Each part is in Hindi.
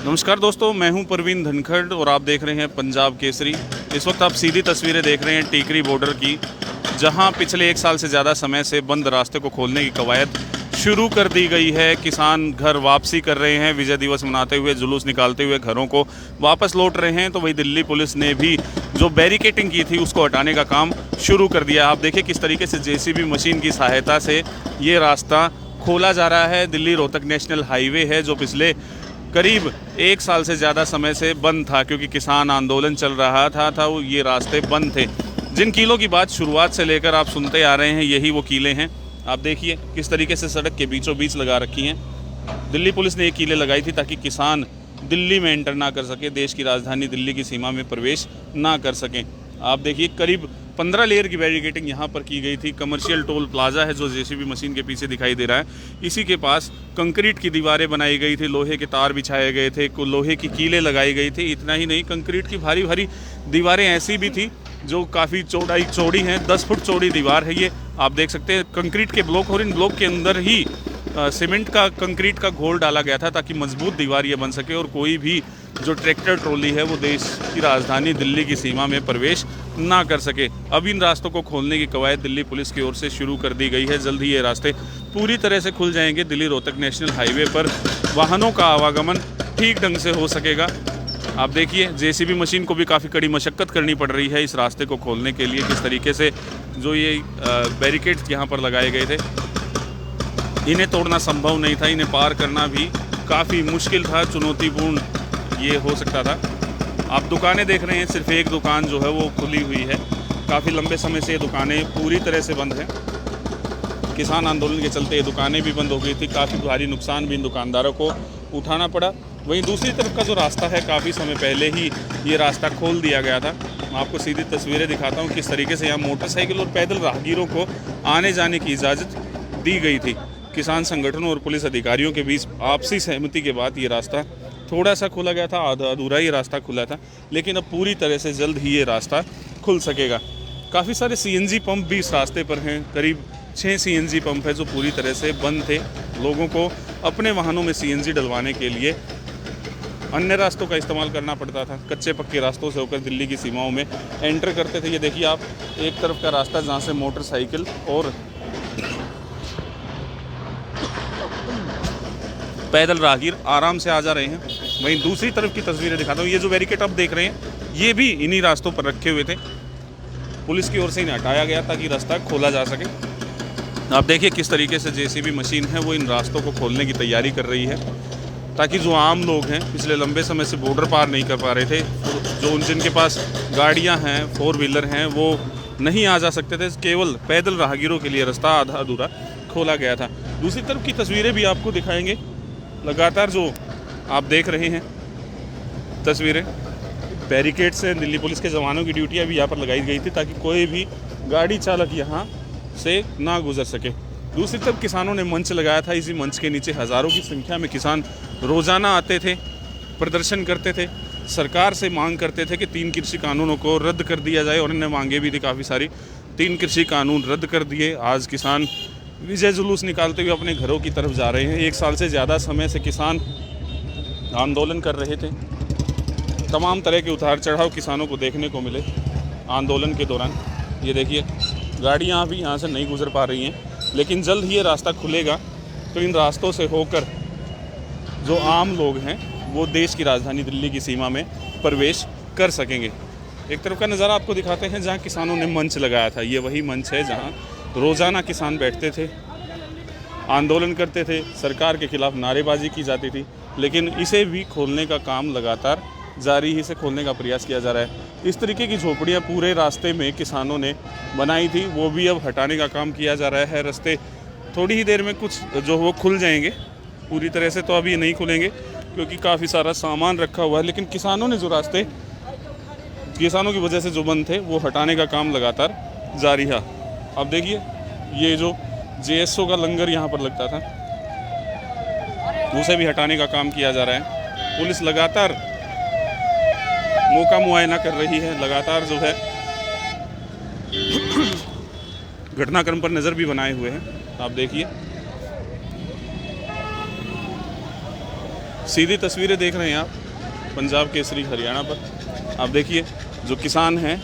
नमस्कार दोस्तों, मैं हूं परवीन धनखड़ और आप देख रहे हैं पंजाब केसरी। इस वक्त आप सीधी तस्वीरें देख रहे हैं टीकरी बॉर्डर की, जहां पिछले 1 साल से ज़्यादा समय से बंद रास्ते को खोलने की कवायद शुरू कर दी गई है। किसान घर वापसी कर रहे हैं, विजय दिवस मनाते हुए, जुलूस निकालते हुए घरों को वापस लौट रहे हैं। तो वही दिल्ली पुलिस ने भी जो बैरिकेटिंग की थी उसको हटाने का काम शुरू कर दिया। आप देखिए किस तरीके से जेसीबी मशीन की सहायता से ये रास्ता खोला जा रहा है। दिल्ली रोहतक नेशनल हाईवे है जो पिछले करीब 1 साल से ज़्यादा समय से बंद था, क्योंकि किसान आंदोलन चल रहा था वो ये रास्ते बंद थे। जिन कीलों की बात शुरुआत से लेकर आप सुनते आ रहे हैं, यही वो कीलें हैं। आप देखिए किस तरीके से सड़क के बीचों बीच लगा रखी हैं। दिल्ली पुलिस ने ये कीलें लगाई थी ताकि किसान दिल्ली में एंटर ना कर सके, देश की राजधानी दिल्ली की सीमा में प्रवेश ना कर सकें। आप देखिए करीब 15 लेयर की बैरिकेटिंग यहाँ पर की गई थी। कमर्शियल टोल प्लाजा है जो जेसीबी मशीन के पीछे दिखाई दे रहा है, इसी के पास कंक्रीट की दीवारें बनाई गई थी, लोहे के तार बिछाए गए थे, लोहे की कीलें लगाई गई थी। इतना ही नहीं, कंक्रीट की भारी भारी दीवारें ऐसी भी थी जो काफ़ी चौड़ी हैं। 10 फुट चौड़ी दीवार है ये, आप देख सकते हैं। कंक्रीट के ब्लॉक और इन ब्लॉक के अंदर ही सीमेंट का कंक्रीट का घोल डाला गया था ताकि मजबूत दीवार ये बन सके और कोई भी जो ट्रैक्टर ट्रॉली है वो देश की राजधानी दिल्ली की सीमा में प्रवेश ना कर सके। अब इन रास्तों को खोलने की कवायद दिल्ली पुलिस की ओर से शुरू कर दी गई है। जल्द ही ये रास्ते पूरी तरह से खुल जाएंगे। दिल्ली रोहतक नेशनल हाईवे पर वाहनों का आवागमन ठीक ढंग से हो सकेगा। आप देखिए जेसीबी मशीन को भी काफ़ी कड़ी मशक्क़त करनी पड़ रही है इस रास्ते को खोलने के लिए। किस तरीके से जो ये बैरिकेड्स यहाँ पर लगाए गए थे, इन्हें तोड़ना संभव नहीं था, इन्हें पार करना भी काफ़ी मुश्किल था, चुनौतीपूर्ण ये हो सकता था। आप दुकानें देख रहे हैं, सिर्फ एक दुकान जो है वो खुली हुई है। काफ़ी लंबे समय से ये दुकानें पूरी तरह से बंद हैं। किसान आंदोलन के चलते ये दुकानें भी बंद हो गई थी। काफ़ी भारी नुकसान भी इन दुकानदारों को उठाना पड़ा। वहीं दूसरी तरफ का जो रास्ता है, काफ़ी समय पहले ही ये रास्ता खोल दिया गया था। मैं आपको सीधी तस्वीरें दिखाता हूँ किस तरीके से यहाँ मोटरसाइकिल और पैदल राहगीरों को आने जाने की इजाज़त दी गई थी। किसान संगठनों और पुलिस अधिकारियों के बीच आपसी सहमति के बाद ये रास्ता थोड़ा सा खोला गया था, आधा अधूरा ही रास्ता खुला था, लेकिन अब पूरी तरह से जल्द ही ये रास्ता खुल सकेगा। काफ़ी सारे सीएनजी पंप भी इस रास्ते पर हैं। करीब 6 सीएनजी पंप है जो पूरी तरह से बंद थे। लोगों को अपने वाहनों में सीएनजी डलवाने के लिए अन्य रास्तों का इस्तेमाल करना पड़ता था। कच्चे पक्के रास्तों से होकर दिल्ली की सीमाओं में एंटर करते थे। ये देखिए आप, एक तरफ का रास्ता जहाँ से मोटरसाइकिल और पैदल राहगीर आराम से आ जा रहे हैं, वहीं दूसरी तरफ की तस्वीरें दिखाता हूँ। ये जो बैरिकेड आप देख रहे हैं, ये भी इन्हीं रास्तों पर रखे हुए थे। पुलिस की ओर से इन्हें हटाया गया ताकि रास्ता खोला जा सके। आप देखिए किस तरीके से जेसीबी मशीन है वो इन रास्तों को खोलने की तैयारी कर रही है, ताकि जो आम लोग हैं, पिछले लंबे समय से बॉर्डर पार नहीं कर पा रहे थे, जो जिनके पास गाड़ियाँ हैं, 4 व्हीलर हैं, वो नहीं आ जा सकते थे। केवल पैदल राहगीरों के लिए रास्ता आधा अधूरा खोला गया था। दूसरी तरफ की तस्वीरें भी आपको दिखाएंगे। लगातार जो आप देख रहे हैं तस्वीरें, बैरिकेड से दिल्ली पुलिस के जवानों की ड्यूटियाँ भी यहाँ पर लगाई गई थी ताकि कोई भी गाड़ी चालक यहाँ से ना गुजर सके। दूसरी तरफ किसानों ने मंच लगाया था। इसी मंच के नीचे हज़ारों की संख्या में किसान रोज़ाना आते थे, प्रदर्शन करते थे, सरकार से मांग करते थे कि 3 कृषि कानूनों को रद्द कर दिया जाए, और इन्हें मांगे भी थी काफ़ी सारी। 3 कृषि कानून रद्द कर दिए। आज किसान विजय जुलूस निकालते हुए अपने घरों की तरफ जा रहे हैं। 1 साल से ज़्यादा समय से किसान आंदोलन कर रहे थे। तमाम तरह के उतार चढ़ाव किसानों को देखने को मिले आंदोलन के दौरान। ये देखिए गाड़ियाँ भी यहाँ से नहीं गुजर पा रही हैं, लेकिन जल्द ही ये रास्ता खुलेगा तो इन रास्तों से होकर जो आम लोग हैं वो देश की राजधानी दिल्ली की सीमा में प्रवेश कर सकेंगे। एक तरफ का नज़ारा आपको दिखाते हैं जहाँ किसानों ने मंच लगाया था। ये वही मंच है जहाँ रोज़ाना किसान बैठते थे, आंदोलन करते थे, सरकार के खिलाफ नारेबाजी की जाती थी, लेकिन इसे भी खोलने का काम लगातार जारी ही से खोलने का प्रयास किया जा रहा है। इस तरीके की झोपड़ियाँ पूरे रास्ते में किसानों ने बनाई थी, वो भी अब हटाने का काम किया जा रहा है। रास्ते थोड़ी ही देर में कुछ जो वो खुल जाएंगे, पूरी तरह से तो अभी नहीं खुलेंगे क्योंकि काफ़ी सारा सामान रखा हुआ है, लेकिन किसानों ने जो रास्ते किसानों की वजह से जो बंद थे वो हटाने का काम लगातार जारी है। अब देखिए ये जो जेएसओ का लंगर यहाँ पर लगता था उसे भी हटाने का काम किया जा रहा है। पुलिस लगातार मौका मुआयना कर रही है, लगातार जो है घटनाक्रम पर नज़र भी बनाए हुए हैं। आप देखिए सीधी तस्वीरें देख रहे हैं आप पंजाब केसरी हरियाणा पर। आप देखिए जो किसान हैं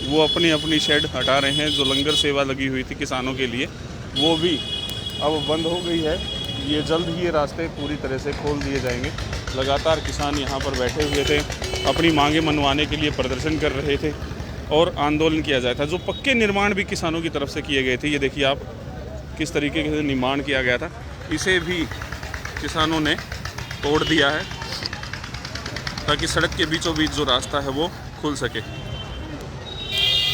वो अपनी अपनी शेड हटा रहे हैं। जो लंगर सेवा लगी हुई थी किसानों के लिए वो भी अब बंद हो गई है। ये जल्द ही ये रास्ते पूरी तरह से खोल दिए जाएंगे। लगातार किसान यहाँ पर बैठे हुए थे, अपनी मांगें मनवाने के लिए प्रदर्शन कर रहे थे और आंदोलन किया जाता था। जो पक्के निर्माण भी किसानों की तरफ से किए गए थे, ये देखिए आप किस तरीके से निर्माण किया गया था, इसे भी किसानों ने तोड़ दिया है ताकि सड़क के बीचों बीच जो रास्ता है वो खुल सके।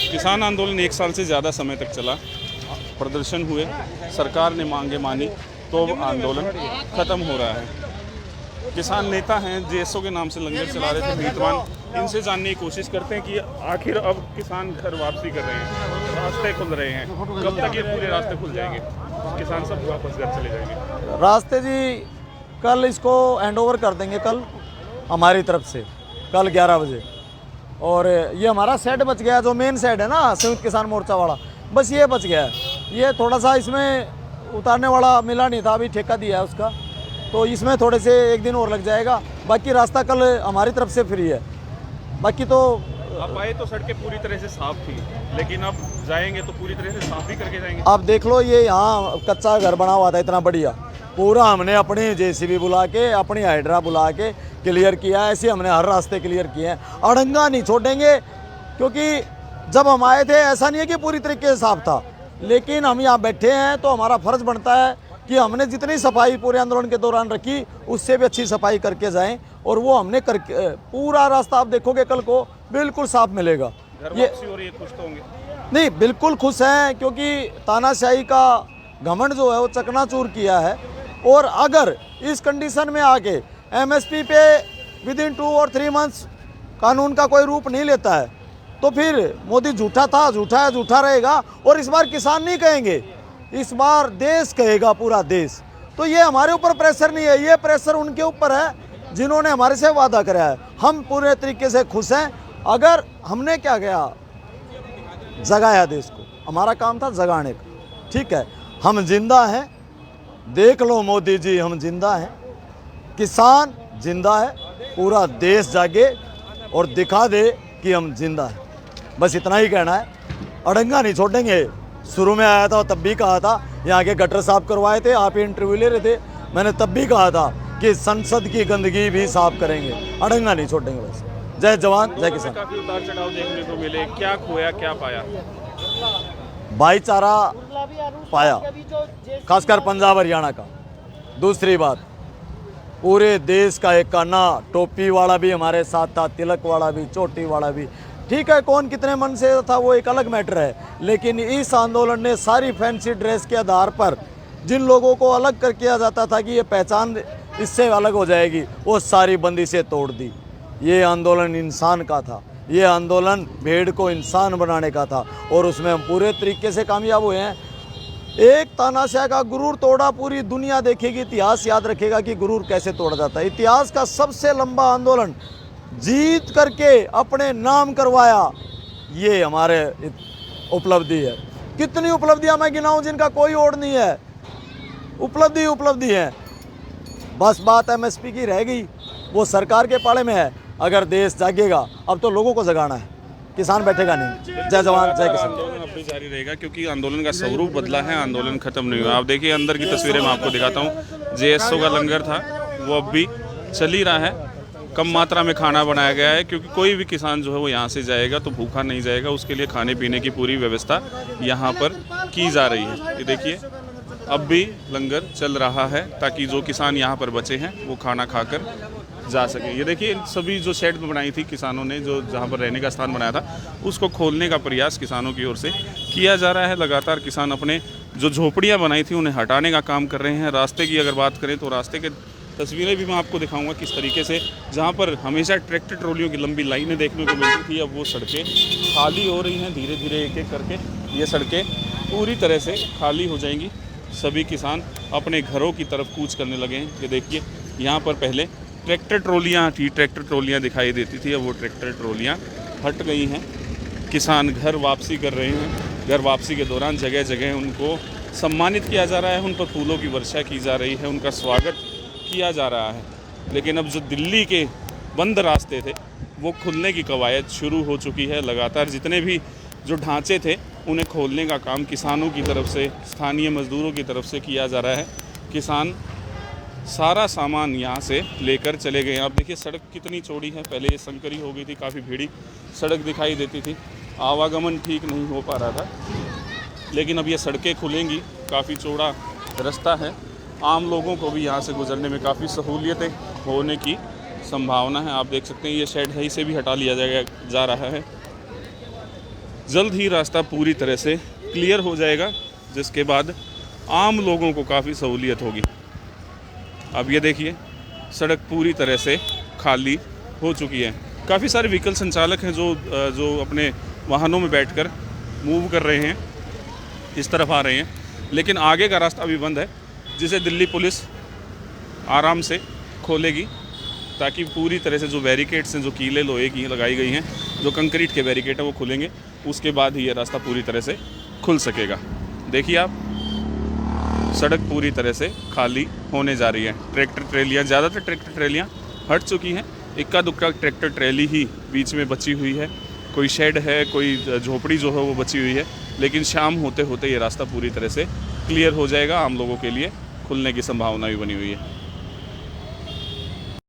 किसान आंदोलन 1 साल से ज़्यादा समय तक चला, प्रदर्शन हुए, सरकार ने मांगे मानी, तो अब आंदोलन ख़त्म हो रहा है। किसान नेता हैं जेएसओ के नाम से लंगर चला रहे थे मीतमान, इनसे जानने की कोशिश करते हैं कि आखिर अब किसान घर वापसी कर रहे हैं, रास्ते खुल रहे हैं, कब तक ये पूरे रास्ते खुल जाएंगे, किसान सब वापस घर चले जाएंगे? रास्ते जी कल इसको हैंड ओवर कर देंगे, कल हमारी तरफ से कल 11 बजे। और ये हमारा सेट बच गया, जो मेन सेट है ना संयुक्त किसान मोर्चा वाला, बस ये बच गया है। ये थोड़ा सा इसमें उतारने वाला मिला नहीं था, अभी ठेका दिया है उसका, तो इसमें थोड़े से 1 दिन और लग जाएगा। बाकी रास्ता कल हमारी तरफ से फ्री है। बाकी तो आप आए तो सड़कें पूरी तरह से साफ थी, लेकिन अब जाएंगे तो पूरी तरह से साफ भी करके जाएंगे। आप देख लो, ये यहाँ कच्चा घर बना हुआ था इतना बढ़िया, पूरा हमने अपनी जेसीबी बुला के, अपनी हाइड्रा बुला के क्लियर किया। ऐसे हमने हर रास्ते क्लियर किए हैं, अड़ंगा नहीं छोड़ेंगे। क्योंकि जब हम आए थे ऐसा नहीं है कि पूरी तरीके से साफ था, लेकिन हम यहाँ बैठे हैं तो हमारा फर्ज बनता है कि हमने जितनी सफाई पूरे आंदोलन के दौरान रखी उससे भी अच्छी सफाई करके जाएं, और वो हमने करके पूरा रास्ता आप देखोगे कल को बिल्कुल साफ मिलेगा। ये खुश तो होंगे? नहीं, बिल्कुल खुश हैं, क्योंकि तानाशाही का घमंड जो है वो चकनाचूर किया है। और अगर इस कंडीशन में आके एमएसपी पे विदिन 2 और 3 मंथ्स कानून का कोई रूप नहीं लेता है तो फिर मोदी झूठा था, झूठा है, झूठा रहेगा। और इस बार किसान नहीं कहेंगे, इस बार देश कहेगा, पूरा देश। तो ये हमारे ऊपर प्रेशर नहीं है, ये प्रेशर उनके ऊपर है जिन्होंने हमारे से वादा कराया है। हम पूरे तरीके से खुश हैं। अगर हमने क्या किया, जगाया देश को, हमारा काम था जगाने का, ठीक है। हम जिंदा हैं, देख लो मोदी जी, हम जिंदा हैं, किसान जिंदा है, पूरा देश जागे और दिखा दे कि हम जिंदा हैं। बस इतना ही कहना है, अड़ंगा नहीं छोड़ेंगे। शुरू में आया था तब भी कहा था, यहाँ के गटर साफ करवाए थे, आप इंटरव्यू ले रहे थे, मैंने तब भी कहा था कि संसद की गंदगी भी साफ करेंगे, अड़ंगा नहीं छोड़ेंगे। बस जय जवान जय किसान। काफी उतार चढ़ाव देखने को मिले, क्या खोया क्या पाया? भाईचारा पाया, खासकर पंजाब हरियाणा का। दूसरी बात, पूरे देश का एक काना, टोपी वाला भी हमारे साथ था, तिलक वाला भी, चोटी वाला भी। ठीक है, कौन कितने मन से था वो एक अलग मैटर है, लेकिन इस आंदोलन ने सारी फैंसी ड्रेस के आधार पर जिन लोगों को अलग कर किया जाता था कि ये पहचान इससे अलग हो जाएगी, वो सारी बंदिशें तोड़ दी। ये आंदोलन इंसान का था, ये आंदोलन भेड़ को इंसान बनाने का था, और उसमें हम पूरे तरीके से कामयाब हुए हैं। एक तानाशाह का गुरूर तोड़ा, पूरी दुनिया देखेगी, इतिहास याद रखेगा कि गुरूर कैसे तोड़ा जाता है। इतिहास का सबसे लंबा आंदोलन जीत करके अपने नाम करवाया, ये हमारे उपलब्धि है। कितनी उपलब्धियां मैं गिनाऊं जिनका कोई ओड़ नहीं है, उपलब्धि है। बस बात एमएसपी की रह गई, वो सरकार के पाले में है। अगर देश जागेगा, अब तो लोगों को जगाना है, किसान बैठेगा नहीं। जय जवान जय किसान। आंदोलन अब भी जारी रहेगा क्योंकि आंदोलन का स्वरूप बदला है, आंदोलन खत्म नहीं हुआ। आप देखिए अंदर की तस्वीरें मैं आपको दिखाता हूँ। जेएसओ का लंगर था वो अब भी चल ही रहा है, कम मात्रा में खाना बनाया गया है क्योंकि कोई भी किसान जो है वो यहाँ से जाएगा तो भूखा नहीं जाएगा, उसके लिए खाने पीने की पूरी व्यवस्था यहाँ पर की जा रही है। ये देखिए अब भी लंगर चल रहा है ताकि जो किसान यहाँ पर बचे हैं वो खाना खाकर जा सके। ये देखिए सभी जो शेड बनाई थी किसानों ने, जो जहाँ पर रहने का स्थान बनाया था, उसको खोलने का प्रयास किसानों की ओर से किया जा रहा है। लगातार किसान अपने जो झोपड़ियाँ बनाई थी उन्हें हटाने का काम कर रहे हैं। रास्ते की अगर बात करें तो रास्ते के तस्वीरें भी मैं आपको दिखाऊंगा किस तरीके से, जहाँ पर हमेशा ट्रैक्टर ट्रॉलियों की लंबी लाइनें देखने को मिलती थी, अब वो सड़कें खाली हो रही हैं धीरे धीरे एक एक करके। ये सड़कें पूरी तरह से खाली हो जाएंगी, सभी किसान अपने घरों की तरफ कूच करने लगे हैं। ये देखिए यहाँ पर पहले ट्रैक्टर ट्रॉलियाँ थी, ट्रैक्टर ट्रॉलियाँ दिखाई देती थी, अब वो ट्रैक्टर ट्रॉलियाँ हट गई हैं। किसान घर वापसी कर रहे हैं। घर वापसी के दौरान जगह जगह उनको सम्मानित किया जा रहा है, उन पर फूलों की वर्षा की जा रही है, उनका स्वागत किया जा रहा है। लेकिन अब जो दिल्ली के बंद रास्ते थे वो खुलने की कवायद शुरू हो चुकी है। लगातार जितने भी जो ढांचे थे उन्हें खोलने का काम किसानों की तरफ से, स्थानीय मजदूरों की तरफ से किया जा रहा है। किसान सारा सामान यहाँ से लेकर चले गए। आप देखिए सड़क कितनी चौड़ी है, पहले ये संकरी हो गई थी, काफ़ी भीड़ी सड़क दिखाई देती थी, आवागमन ठीक नहीं हो पा रहा था, लेकिन अब ये सड़कें खुलेंगी, काफ़ी चौड़ा रास्ता है, आम लोगों को भी यहाँ से गुजरने में काफ़ी सहूलियतें होने की संभावना है। आप देख सकते हैं ये शेड है, इसे भी हटा लिया जा रहा है। जल्द ही रास्ता पूरी तरह से क्लियर हो जाएगा, जिसके बाद आम लोगों को काफ़ी सहूलियत होगी। अब ये देखिए सड़क पूरी तरह से खाली हो चुकी है। काफ़ी सारे व्हीकल संचालक हैं जो अपने वाहनों में बैठकर मूव कर रहे हैं, इस तरफ आ रहे हैं, लेकिन आगे का रास्ता अभी बंद है, जिसे दिल्ली पुलिस आराम से खोलेगी, ताकि पूरी तरह से जो बैरिकेड्स हैं, जो कीले लोहे की लगाई गई हैं, जो कंक्रीट के बैरिकेड हैं वो खुलेंगे, उसके बाद ही ये रास्ता पूरी तरह से खुल सकेगा। देखिए आप, सड़क पूरी तरह से खाली होने जा रही है। ट्रैक्टर ट्रेलियाँ, ज़्यादातर ट्रैक्टर ट्रेलियाँ हट चुकी हैं, इक्का दुक्का ट्रैक्टर ट्रेली ही बीच में बची हुई है, कोई शेड है, कोई झोपड़ी जो है वो बची हुई है, लेकिन शाम होते होते ये रास्ता पूरी तरह से क्लियर हो जाएगा, आम लोगों के लिए खुलने की संभावना भी बनी हुई है।